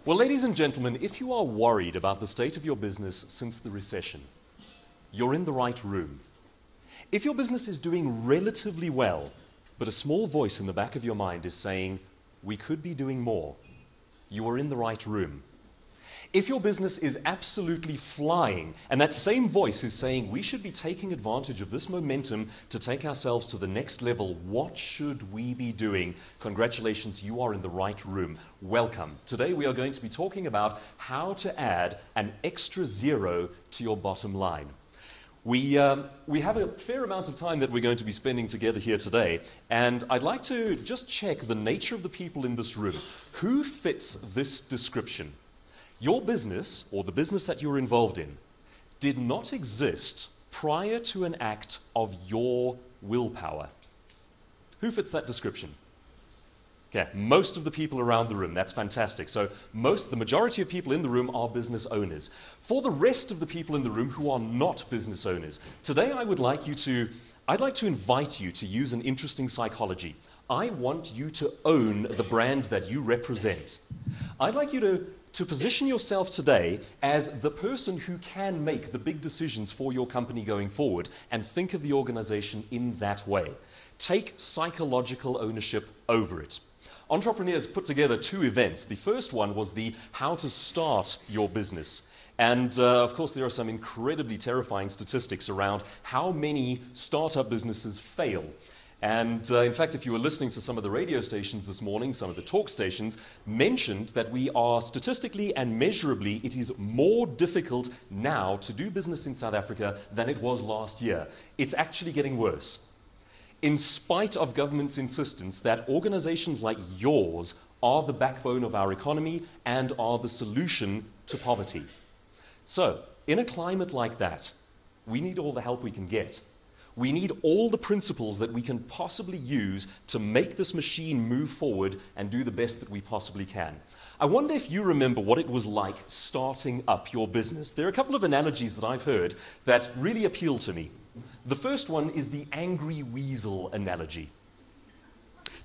Well, ladies and gentlemen, if you are worried about the state of your business since the recession, you're in the right room. If your business is doing relatively well, but a small voice in the back of your mind is saying, we could be doing more, you are in the right room. If your business is absolutely flying, and that same voice is saying, we should be taking advantage of this momentum to take ourselves to the next level, what should we be doing? Congratulations, you are in the right room. Welcome. Today we are going to be talking about how to add an extra zero to your bottom line. We have a fair amount of time that we're going to be spending together here today, and I'd like to just check the nature of the people in this room. Who fits this description? Your business, or the business that you're involved in, did not exist prior to an act of your willpower. Who fits that description? Okay, most of the people around the room. That's fantastic. So the majority of people in the room are business owners. For the rest of the people in the room who are not business owners, today I'd like to invite you to use an interesting psychology. I want you to own the brand that you represent. I'd like you to position yourself today as the person who can make the big decisions for your company going forward, and think of the organization in that way. Take psychological ownership over it. Entrepreneurs put together two events. The first one was the how to start your business. And of course, there are some incredibly terrifying statistics around how many startup businesses fail. And in fact, if you were listening to some of the radio stations this morning, some of the talk stations mentioned that we are statistically and measurably, it is more difficult now to do business in South Africa than it was last year. It's actually getting worse. In spite of government's insistence that organizations like yours are the backbone of our economy and are the solution to poverty. So, in a climate like that, we need all the help we can get. We need all the principles that we can possibly use to make this machine move forward and do the best that we possibly can. I wonder if you remember what it was like starting up your business. There are a couple of analogies that I've heard that really appeal to me. The first one is the angry weasel analogy.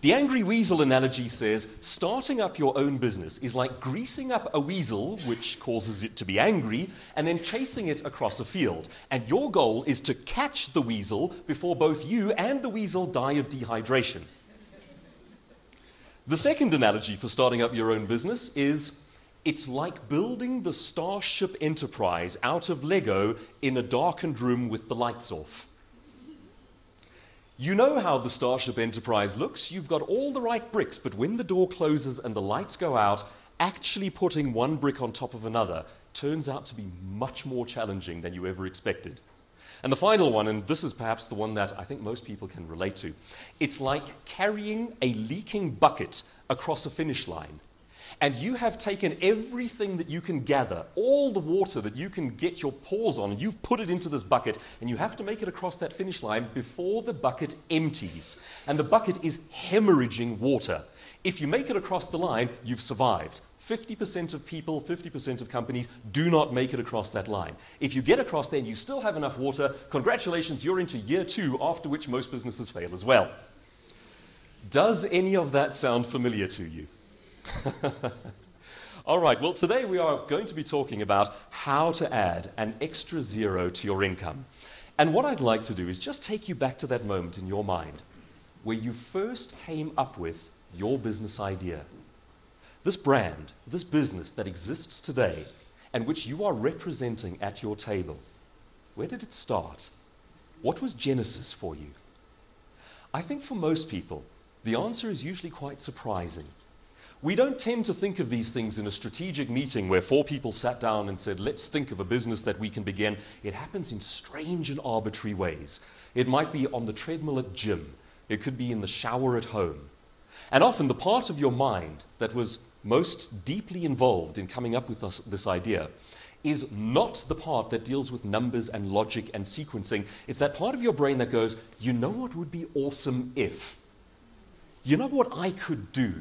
The angry weasel analogy says starting up your own business is like greasing up a weasel, which causes it to be angry, and then chasing it across a field. And your goal is to catch the weasel before both you and the weasel die of dehydration. The second analogy for starting up your own business is it's like building the Starship Enterprise out of Lego in a darkened room with the lights off. You know how the Starship Enterprise looks. You've got all the right bricks, but when the door closes and the lights go out, actually putting one brick on top of another turns out to be much more challenging than you ever expected. And the final one, and this is perhaps the one that I think most people can relate to, it's like carrying a leaking bucket across a finish line. And you have taken everything that you can gather, all the water that you can get your paws on, and you've put it into this bucket, and you have to make it across that finish line before the bucket empties. And the bucket is hemorrhaging water. If you make it across the line, you've survived. 50% of people, 50% of companies do not make it across that line. If you get across there and you still have enough water, congratulations, you're into year 2, after which most businesses fail as well. Does any of that sound familiar to you? All right, well, today we are going to be talking about how to add an extra zero to your income. And what I'd like to do is just take you back to that moment in your mind where you first came up with your business idea. This brand, this business that exists today and which you are representing at your table. Where did it start? What was Genesis for you? I think for most people, the answer is usually quite surprising. We don't tend to think of these things in a strategic meeting where 4 people sat down and said, let's think of a business that we can begin. It happens in strange and arbitrary ways. It might be on the treadmill at gym. It could be in the shower at home. And often the part of your mind that was most deeply involved in coming up with this idea is not the part that deals with numbers and logic and sequencing. It's that part of your brain that goes, you know what would be awesome if? You know what I could do?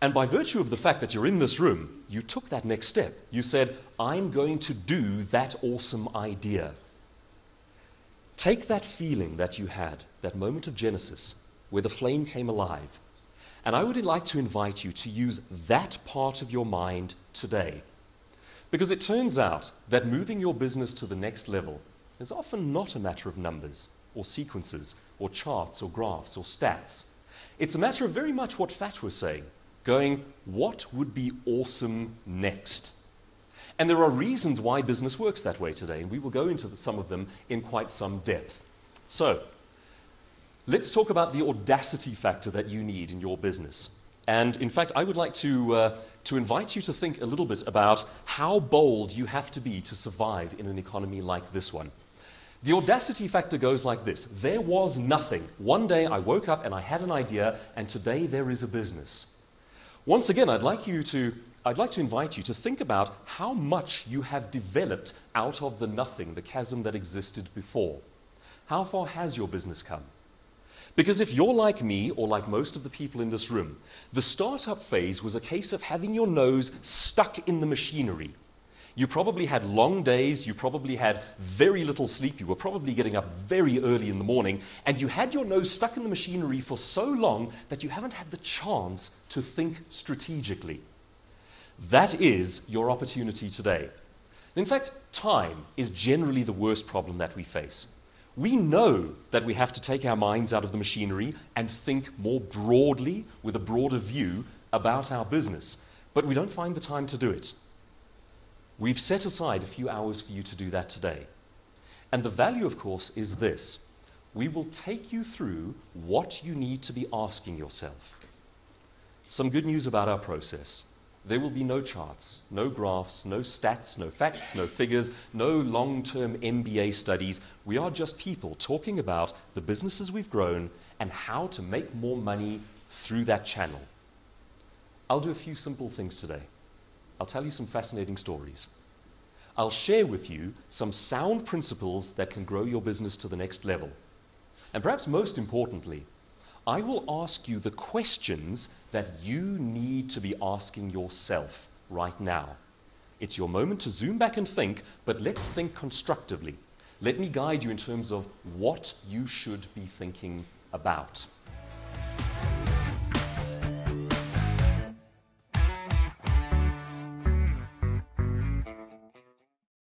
And by virtue of the fact that you're in this room, you took that next step. You said, I'm going to do that awesome idea. Take that feeling that you had, that moment of Genesis, where the flame came alive, And I would like to invite you to use that part of your mind today. Because it turns out that moving your business to the next level is often not a matter of numbers, or sequences, or charts, or graphs, or stats. It's a matter of very much what Fat was saying, going, what would be awesome next? And there are reasons why business works that way today, and we will go into some of them in quite some depth. So, let's talk about the audacity factor that you need in your business. And in fact, I would like to invite you to think a little bit about how bold you have to be to survive in an economy like this one. The audacity factor goes like this. There was nothing. One day I woke up and I had an idea, and today there is a business. Once again, I'd like to invite you to think about how much you have developed out of the nothing, the chasm that existed before. How far has your business come? Because if you're like me, or like most of the people in this room, the startup phase was a case of having your nose stuck in the machinery. You probably had long days, you probably had very little sleep, you were probably getting up very early in the morning, and you had your nose stuck in the machinery for so long that you haven't had the chance to think strategically. That is your opportunity today. In fact, time is generally the worst problem that we face. We know that we have to take our minds out of the machinery and think more broadly, with a broader view, about our business, but we don't find the time to do it. We've set aside a few hours for you to do that today. And the value, of course, is this. We will take you through what you need to be asking yourself. Some good news about our process. There will be no charts, no graphs, no stats, no facts, no figures, no long-term MBA studies. We are just people talking about the businesses we've grown and how to make more money through that channel. I'll do a few simple things today. I'll tell you some fascinating stories. I'll share with you some sound principles that can grow your business to the next level. And perhaps most importantly, I will ask you the questions that you need to be asking yourself right now. It's your moment to zoom back and think, but let's think constructively. Let me guide you in terms of what you should be thinking about.